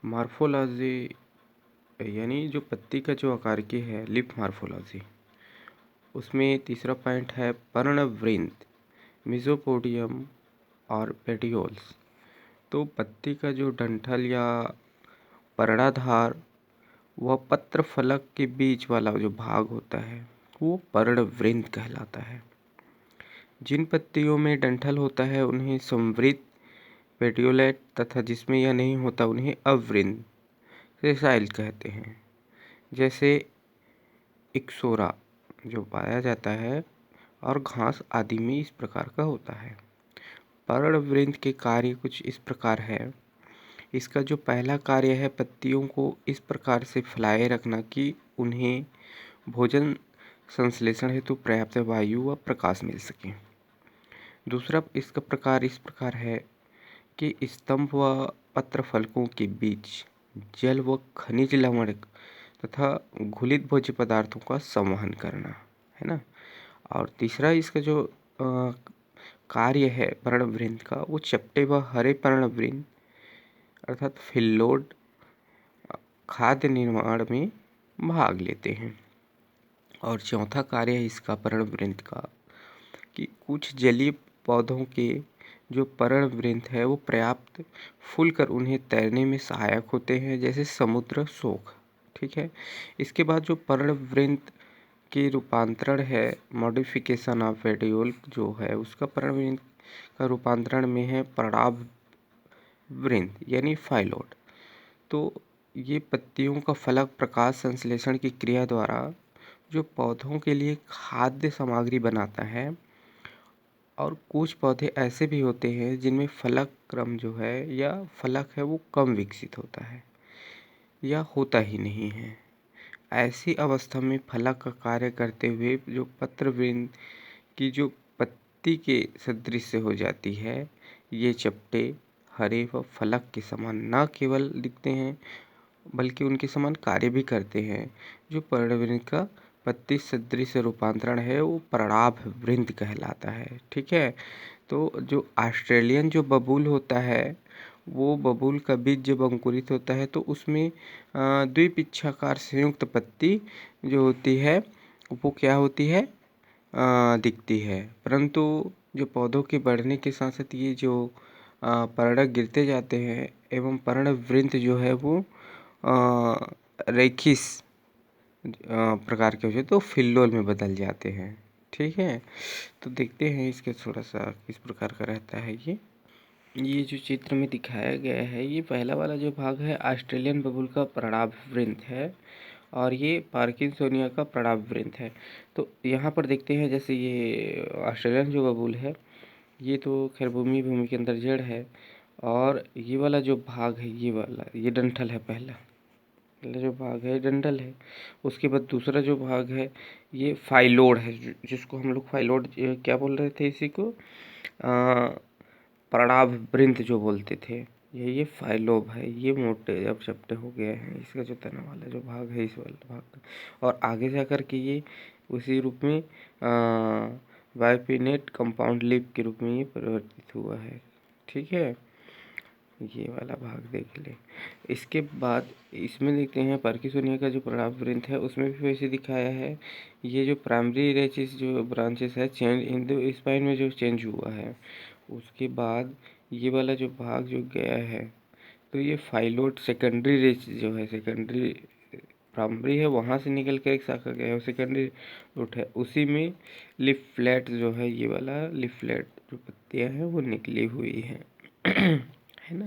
Morphology यानी जो पत्ती का जो आकारिकी है, लीफ मॉर्फोलॉजी, उसमें तीसरा पॉइंट है पर्णवृंत, मेसोपोडियम और पेटियोल्स। तो पत्ती का जो डंठल या पर्णाधार व पत्र फलक के बीच वाला जो भाग होता है वो पर्णवृंत कहलाता है। जिन पत्तियों में डंठल होता है उन्हें संवृत, पेटियोलेट तथा जिसमें यह नहीं होता उन्हें अवृंत, सेसाइल कहते हैं। जैसे इक्सोरा जो पाया जाता है और घास आदि में इस प्रकार का होता है। पर्णवृंत के कार्य कुछ इस प्रकार है। इसका जो पहला कार्य है पत्तियों को इस प्रकार से फैलाए रखना कि उन्हें भोजन संश्लेषण हेतु पर्याप्त वायु व प्रकाश मिल सके। दूसरा इसका प्रकार इस प्रकार है कि स्तंभ व पत्र फलकों के बीच जल व खनिज लवण तथा घुलित भोज्य पदार्थों का संवहन करना है ना। और तीसरा इसका जो कार्य है पर्णवृंत का वो चपटे व हरे पर्णवृंत अर्थात फिल्लोड खाद्य निर्माण में भाग लेते हैं। और चौथा कार्य है इसका पर्णवृंत का कि कुछ जलीय पौधों के जो पर्णवृंत है वो पर्याप्त फूलकर उन्हें तैरने में सहायक होते हैं, जैसे समुद्र शोख। ठीक है। इसके बाद जो पर्णवृंत की रूपांतरण है, मॉडिफिकेशन ऑफ पेटियोल जो है उसका पर्णवृंत का रूपांतरण में है पर्णाभ वृंत यानी फाइलोड। तो ये पत्तियों का फलक प्रकाश संश्लेषण की क्रिया द्वारा जो पौधों के लिए खाद्य सामग्री बनाता है। और कुछ पौधे ऐसे भी होते हैं जिनमें फलक क्रम जो है या फलक है वो कम विकसित होता है या होता ही नहीं है। ऐसी अवस्था में फलक का कार्य करते हुए जो पत्रवृंत की जो पत्ती के सदृश हो जाती है, ये चपटे हरे व फलक के समान न केवल दिखते हैं बल्कि उनके समान कार्य भी करते हैं। जो पर्णवृंत का पत्ती सदृश रूपांतरण है वो पर्णाभ वृंत कहलाता है। ठीक है। तो जो ऑस्ट्रेलियन जो बबूल होता है वो बबूल का बीज जब अंकुरित होता है तो उसमें द्विपिच्छाकार संयुक्त पत्ती जो होती है वो क्या होती है, दिखती है। परंतु जो पौधों के बढ़ने के साथ साथ ये जो पर्णक गिरते जाते हैं एवं पर्णवृंत जो है वो रेखिस प्रकार के हो जाते तो फिल्लोल में बदल जाते हैं। ठीक है। तो देखते हैं इसके थोड़ा सा किस प्रकार का रहता है। ये जो चित्र में दिखाया गया है ये पहला वाला जो भाग है ऑस्ट्रेलियन बबूल का पर्णाभ वृंत है और ये पार्किंसोनिया का पर्णाभ वृंत है। तो यहाँ पर देखते हैं जैसे ये ऑस्ट्रेलियन जो बबूल है ये तो खैर भूमि के अंदर जड़ है और ये वाला जो भाग है ये वाला ये डंठल है। पहला जो भाग है डंठल है। उसके बाद दूसरा जो भाग है ये फाइलोड है जिसको हम लोग फाइलोड क्या बोल रहे थे, इसी को पर्णाभ वृंत जो बोलते थे। ये फाइलोब है, ये मोटे अब चपटे हो गए हैं। इसका जो तना वाला जो भाग है इस वाला भाग और आगे जाकर के ये उसी रूप में बाइपिनेट कंपाउंड लीफ के रूप में ये परिवर्तित हुआ है। ठीक है। ये वाला भाग देख ले। इसके बाद इसमें देखते हैं पार्किंसोनिया का जो पर्णाभ वृंत है उसमें भी वैसे दिखाया है। ये जो प्राइमरी रेचिस जो ब्रांचेस है चेंज इन द स्पाइन में जो चेंज हुआ है उसके बाद ये वाला जो भाग जो गया है तो ये फाइलोड सेकेंडरी रेच जो है सेकेंडरी प्राइमरी है वहाँ से निकल कर एक शाखा गया है सेकेंडरी रूट है उसी में लीफलेट जो है ये वाला लीफलेट जो पत्तियाँ हैं वो निकली हुई हैं है ना।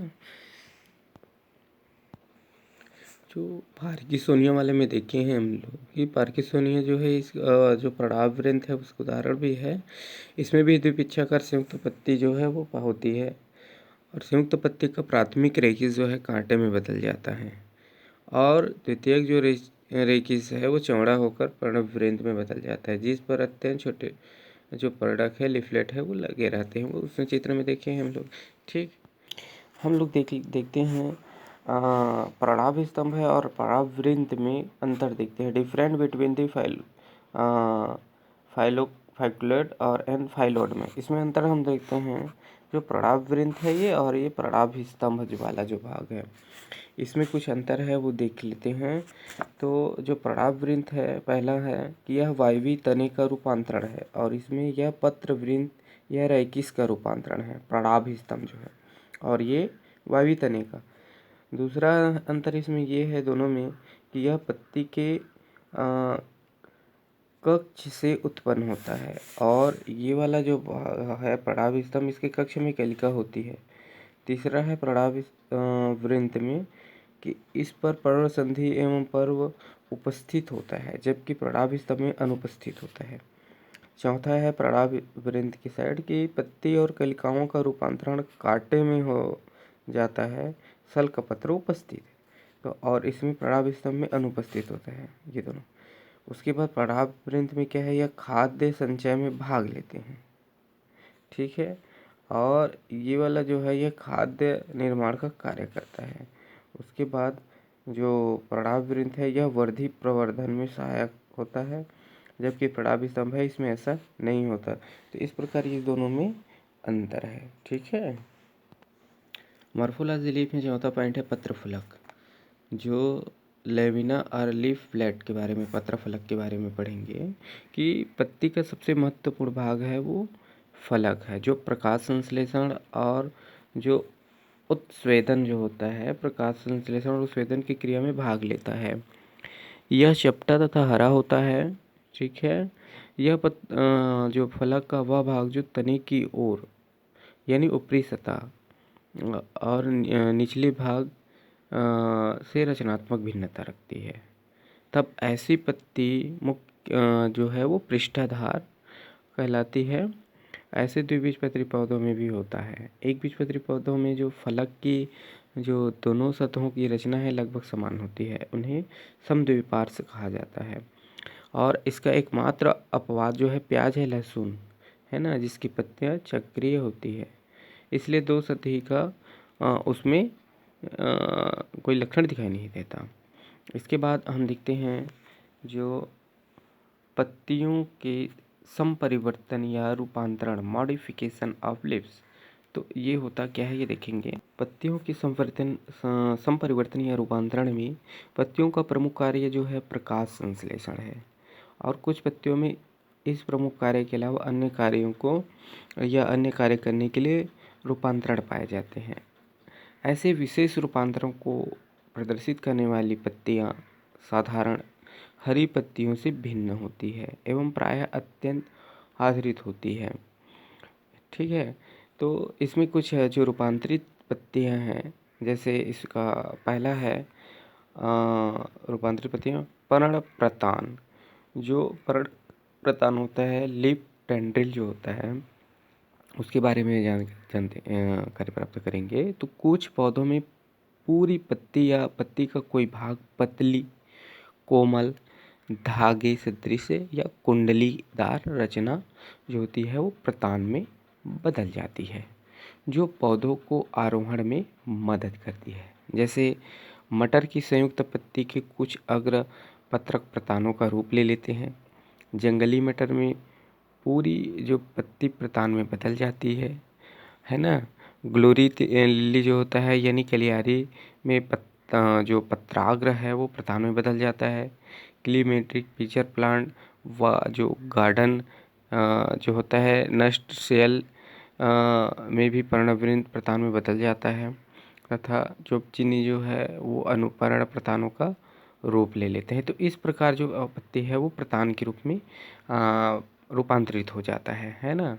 जो पार्किंसोनिया वाले में देखे हैं हम लोग कि पार्किंसोनिया जो है इस जो पर्णाभ वृंत है उसका उदाहरण भी है। इसमें भी द्विपिच्छाकार संयुक्त पत्ती जो है वो होती है और संयुक्त पत्ती का प्राथमिक रेखिस जो है कांटे में बदल जाता है और द्वितीयक जो रेखिस है वो चौड़ा होकर पर्णवृंत में बदल जाता है जिस पर अत्यंत छोटे जो पर्णक है लिफलेट है वो लगे रहते हैं। वो उसमें चित्र में देखे हैं हम लोग। ठीक। हम लोग देखते हैं पर्णाभ स्तंभ है और पर्णाभ वृंत में अंतर देखते हैं। डिफरेंट बिटवीन द फाइलोड और एन फाइलोड में इसमें अंतर हम देखते हैं जो प्रणाभवृंत है ये, और ये प्रणाभ स्तंभ जो वाला जो भाग है, इसमें कुछ अंतर है वो देख लेते हैं। तो जो प्रणाभवृंत है, पहला है कि यह वायवीय तने का रूपांतरण है, और इसमें यह पत्रवृंत यह रैकिस का रूपांतरण है, प्रणाभ स्तंभ जो है, और ये वायवीय तने का। दूसरा अंतर इसमें ये है दोनों में कि यह पत्ती के कक्ष से उत्पन्न होता है, और ये वाला जो है प्रणाभ स्तंभ, इसके कक्ष में कलिका होती है। तीसरा है प्रणाभ वृंत में कि इस पर पर्ण संधि एवं पर्व उपस्थित होता है, जबकि प्रणाभ स्तंभ में अनुपस्थित होता है। चौथा है प्रणाभ वृंत की साइड की पत्ती और कलिकाओं का रूपांतरण कांटे में हो जाता है, सल का पत्र उपस्थित है, तो और इसमें प्रणाभ स्तंभ में अनुपस्थित होता है ये दोनों। उसके बाद प्रणाभ वृंत में क्या है, यह खाद्य संचय में भाग लेते हैं, ठीक है, और ये वाला जो है ये खाद्य निर्माण का कार्य करता है। उसके बाद जो प्रणाभ वृंत है यह वृद्धि प्रवर्धन में सहायक होता है, जबकि प्रणाभ स्तंभ है इसमें ऐसा नहीं होता। तो इस प्रकार ये दोनों में अंतर है, ठीक है। मॉर्फोलॉजी लीफ में चौथा पॉइंट है पत्रफलक। जो लेमिना और लीफ फ्लैट के बारे में, पत्रफलक के बारे में पढ़ेंगे कि पत्ती का सबसे महत्वपूर्ण भाग है वो फलक है, जो प्रकाश संश्लेषण और जो उत्स्वेदन जो होता है, प्रकाश संश्लेषण और उत्स्वेदन की क्रिया में भाग लेता है। यह चपटा तथा हरा होता है, ठीक है। यह जो फलक का वह भाग जो तने की ओर यानी ऊपरी सतह और निचले भाग से रचनात्मक भिन्नता रखती है। तब ऐसी पत्ती मुख्य जो है वो पृष्ठाधार कहलाती है। ऐसे द्विबीजपत्री पौधों में भी होता है। एक बीजपत्री पौधों में जो फलक की जो दोनों सतहों की रचना है लगभग समान होती है, उन्हें समद्विपार्श्व कहा जाता है। और इसका एकमात्र अपवाद जो है प्याज है, लहसुन है ना, जिसकी पत्तियां चक्रीय होती है, इसलिए दो सतही का उसमें कोई लक्षण दिखाई नहीं देता। इसके बाद हम देखते हैं जो पत्तियों के संपरिवर्तन या रूपांतरण, मॉडिफिकेशन ऑफ लीव्स। तो ये होता क्या है ये देखेंगे। पत्तियों की संपरिवर्तन या रूपांतरण में पत्तियों का प्रमुख कार्य जो है प्रकाश संश्लेषण है, और कुछ पत्तियों में इस प्रमुख कार्य के अलावा अन्य कार्यों को या अन्य कार्य करने के लिए रूपांतरण पाए जाते हैं। ऐसे विशेष रूपांतरों को प्रदर्शित करने वाली पत्तियां साधारण हरी पत्तियों से भिन्न होती है एवं प्रायः अत्यंत आधारित होती है, ठीक है। तो इसमें कुछ है जो रूपांतरित पत्तियां हैं, जैसे इसका पहला है रूपांतरित पत्तियां पर्णप्रतान। जो पर्णप्रतान होता है, लीफ टेंड्रिल जो होता है, उसके बारे में जानकारी प्राप्त करेंगे। तो कुछ पौधों में पूरी पत्ती या पत्ती का कोई भाग पतली, कोमल, धागे सदृश या कुंडलीदार रचना जो होती है वो प्रतान में बदल जाती है, जो पौधों को आरोहण में मदद करती है। जैसे मटर की संयुक्त पत्ती के कुछ अग्र पत्रक प्रतानों का रूप ले लेते हैं। जंगली मटर में पूरी जो पत्ती प्रतान में बदल जाती है ना। ग्लोरी लिली जो होता है यानी कलियारी में जो पत्राग्र है वो प्रतान में बदल जाता है। क्लीमेट्रिक पीचर प्लांट व जो गार्डन जो होता है नष्ट सेल में भी पर्णवृंत प्रतान में बदल जाता है, तथा चोपचीनी जो है वो अनुपर्ण प्रतानों का रूप ले लेते हैं। तो इस प्रकार जो पत्ती है वो प्रतान के रूप में रूपांतरित हो जाता है ना,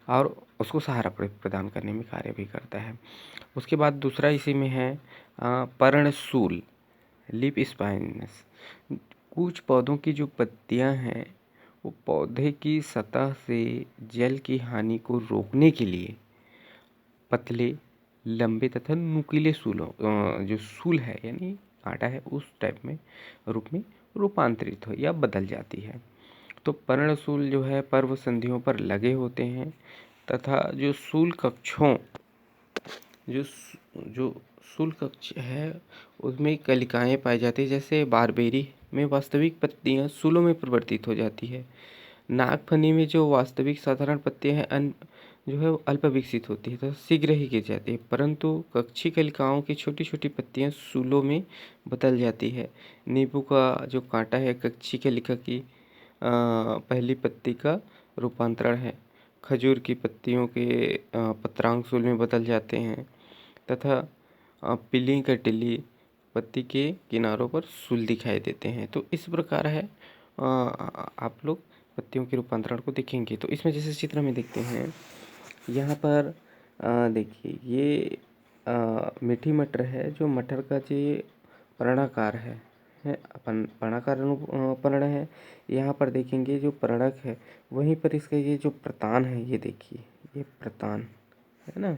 और उसको सहारा प्रदान करने में कार्य भी करता है। उसके बाद दूसरा इसी में है पर्णशूल, लीफ स्पाइनस। कुछ पौधों की जो पत्तियां हैं वो पौधे की सतह से जल की हानि को रोकने के लिए पतले, लंबे तथा नुकीले सूलों जो सूल है यानी आटा है उस टाइप में रूप में रूपांतरित हो या बदल जाती है। तो पर्णशूल जो है पर्व संधियों पर लगे होते हैं, तथा जो सूल कक्षों जो सूल कक्ष है उसमें कलिकाएं पाई जाती है। जैसे बारबेरी में वास्तविक पत्तियां सूलों में परिवर्तित हो जाती है। नागफनी में जो वास्तविक साधारण पत्तियां हैं जो है वो अल्प विकसित होती है तथा शीघ्र ही गिर जाती है, परंतु कक्षी कलिकाओं की छोटी छोटी पत्तियां सूलों में बदल जाती है। नींबू का जो कांटा है कक्षी कलिका की पहली पत्ती का रूपांतरण है। खजूर की पत्तियों के पत्रांग सूल में बदल जाते हैं तथा पीली कटीली पत्ती के किनारों पर सूल दिखाई देते हैं। तो इस प्रकार है आप लोग पत्तियों के रूपांतरण को देखेंगे। तो इसमें जैसे चित्र में देखते हैं, यहाँ पर देखिए ये मीठी मटर है, जो मटर का जो पर्णाकार है अपन पर्णाकार पर्ण है। यहाँ पर देखेंगे जो पर्णक है, वहीं पर इसका ये जो प्रतान है, ये देखिए ये प्रतान है ना।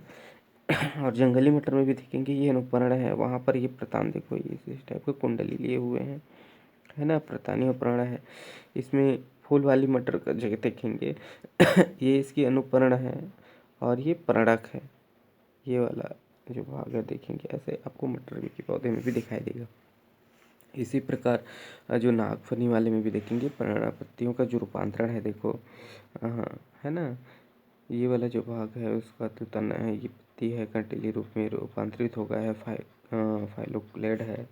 और जंगली मटर में भी देखेंगे ये अनुपर्ण है, वहाँ पर ये प्रतान देखो, ये इस टाइप के कुंडली लिए हुए हैं, है ना, प्रतानी और प्रण है। इसमें फूल वाली मटर का जगह देखेंगे ये इसकी अनुपर्ण है और ये प्रणक है। ये वाला जो भाग है देखेंगे, ऐसे आपको मटर के पौधे में भी दिखाई देगा। इसी प्रकार जो नागफनी वाले में भी देखेंगे पत्तियों का जो रूपांतरण है, देखो है ना, ये वाला जो भाग है उसका तो तना है, ये पत्ती है कंटीली रूप में रूपांतरित हो गया है, फाइलोक्लेड है।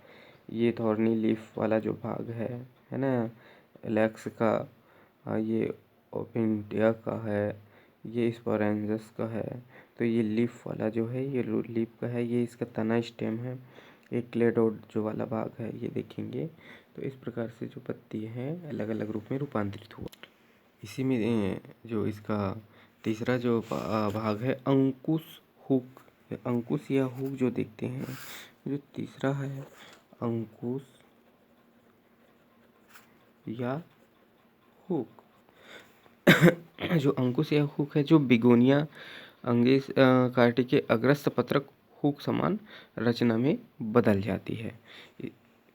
ये थॉर्नी लीफ वाला जो भाग है ना, एलेक्स का, ये ओपिनिया का है, ये स्पोरेंजस का है। तो ये लीफ वाला जो है ये लीफ का है, ये इसका तना स्टेम है। एक क्लेडोड जो वाला भाग है ये देखेंगे। तो इस प्रकार से जो पत्ती है अलग अलग रूप में रूपांतरित हुआ। इसी में जो इसका तीसरा जो भाग है अंकुश हुक, अंकुश या हुक जो देखते हैं, जो तीसरा है अंकुश या हुक जो अंकुश या हुक है, जो बिगोनिया अंगेस कार्टी के अग्रस्त पत्रक हुक समान रचना में बदल जाती है।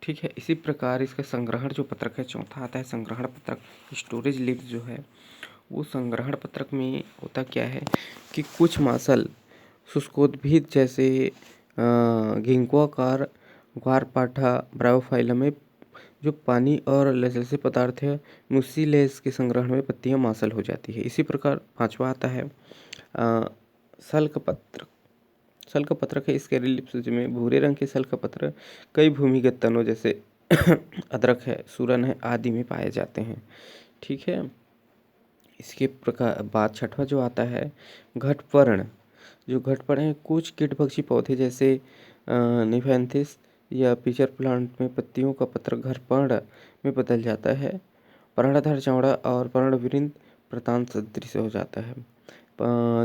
ठीक है, इसी प्रकार इसका संग्रहण जो पत्रक है, चौथा आता है संग्रहण पत्रक। स्टोरेज लिप्स जो है वो संग्रहण पत्रक में होता क्या है कि कुछ मांसल शुष्कोद्भिद जैसे गिंकोआकार ग्वारपाठा ब्रायोफाइलम में जो पानी और लसलसे पदार्थ है मुसिलेस के संग्रहण में पत्तियां मांसल हो जाती है। इसी प्रकार पांचवा आता है सल्क पत्रक। सल्क पत्रक है, इसके लिप्स में भूरे रंग के सल्क पत्र कई भूमिगत तनों जैसे अदरक है, सूरन है आदि में पाए जाते हैं। ठीक है, इसके प्रकार बाद छठवा जो आता है घटपर्ण। जो घटपर्ण है कुछ कीटभक्षी पौधे जैसे निफेंथिस या पिचर प्लांट में पत्तियों का पत्र घटपर्ण में बदल जाता है। पर्णधार चौड़ा और पर्णवृंत प्रतान सदृश हो जाता है।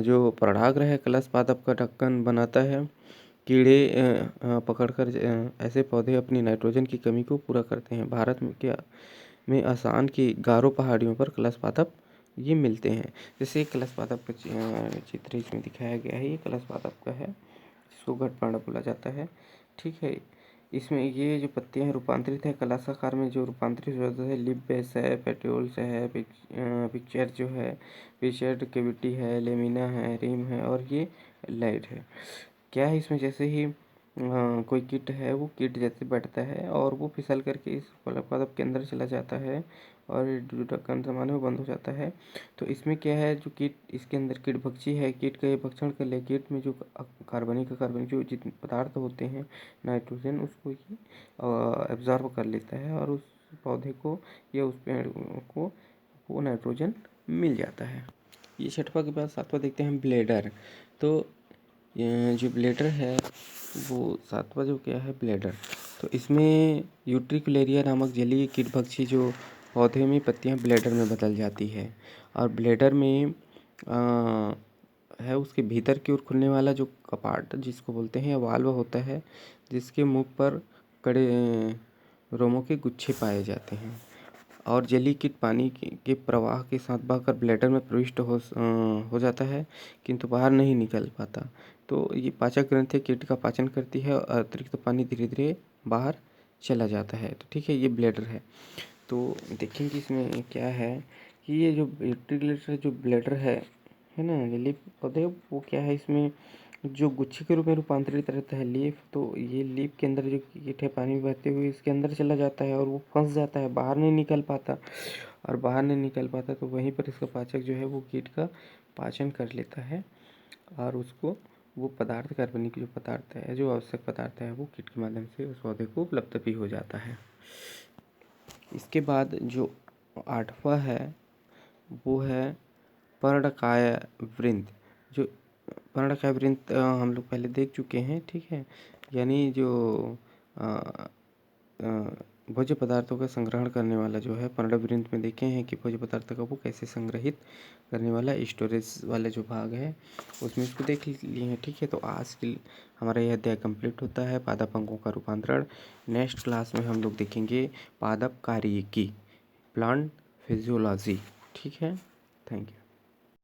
जो पर्णाग्र है कलश पादप का ढक्कन बनाता है। कीड़े पकड़कर ऐसे पौधे अपनी नाइट्रोजन की कमी को पूरा करते हैं। भारत में आसाम की गारो पहाड़ियों पर कलश पादप ये मिलते हैं। जैसे कलश पादप का चित्र इसमें दिखाया गया है, ये कलश पादप का है, जिसको घटपर्ण बोला जाता है। ठीक है, इसमें ये जो पत्तियां हैं रूपांतरित है कलशाकार में, जो रूपांतरित हो जाता है लिप बेस है, पेट्योल्स है, पिक्चर जो है, पिक्चर्ड कैविटी है, लेमिना है, रिम है और ये लाइट है। क्या है इसमें, जैसे ही कोई कीट है वो कीट जैसे बैठता है और वो फिसल करके इस पादप के अंदर चला जाता है और जो ढक्कन समान है वो बंद हो जाता है। तो इसमें क्या है, जो कीट इसके अंदर कीट भक्षी है, कीट का ये भक्षण कर ले, कीट में जो कार्बनिक जो जितने पदार्थ होते हैं नाइट्रोजन, उसको ये एब्जॉर्ब कर लेता है और उस पौधे को या उस पेड़ को वो नाइट्रोजन मिल जाता है। ये छठवा के बाद सातवां देखते हैं ब्लेडर। तो ये जो ब्लेडर है वो सातवां जो क्या है ब्लेडर, तो इसमें यूट्रिकुलेरिया नामक जलीय कीटभक्षी जो पौधे में पत्तियां ब्लेडर में बदल जाती है। और ब्लेडर में है उसके भीतर की ओर खुलने वाला जो कपाट जिसको बोलते हैं वाल्व होता है, जिसके मुख पर कड़े रोमों के गुच्छे पाए जाते हैं। और जलीय कीट पानी के प्रवाह के साथ बहकर ब्लैडर में प्रविष्ट हो जाता है, किंतु बाहर नहीं निकल पाता। तो ये पाचक ग्रंथि कीट का पाचन करती है और अतिरिक्त पानी धीरे धीरे बाहर चला जाता है। तो ठीक है, ये ब्लैडर है। तो देखेंगे इसमें क्या है कि ये जो यूट्रिकुलेटर जो ब्लैडर है ना, जलीय पौधे, वो क्या है इसमें जो गुच्छे के रूप में रूपांतरित रहता है लीफ। तो ये लीफ के अंदर जो कीट है पानी में बहते हुए इसके अंदर चला जाता है और वो फंस जाता है, बाहर नहीं निकल पाता। और बाहर नहीं निकल पाता तो वहीं पर इसका पाचक जो है वो कीट का पाचन कर लेता है और उसको वो पदार्थ, कार्बनिक जो पदार्थ है, जो आवश्यक पदार्थ है, वो कीट के माध्यम से उस पौधे को उपलब्ध भी हो जाता है। इसके बाद जो 8वां है वो है पर्णकाय वृंत। जो पर्णकाय वृंत हम लोग पहले देख चुके हैं, ठीक है। यानी जो भोज्य पदार्थों का संग्रहण करने वाला जो है, पर्णवृंत में देखे हैं कि भोज्य पदार्थों का वो कैसे संग्रहित करने वाला स्टोरेज वाला जो भाग है उसमें इसको देख लिए हैं, ठीक है। तो आज के हमारा यह अध्याय कंप्लीट होता है, पादप अंगों का रूपांतरण। नेक्स्ट क्लास में हम लोग देखेंगे पादप कार्यकी, प्लांट फिजियोलॉजी, ठीक है। Thank you.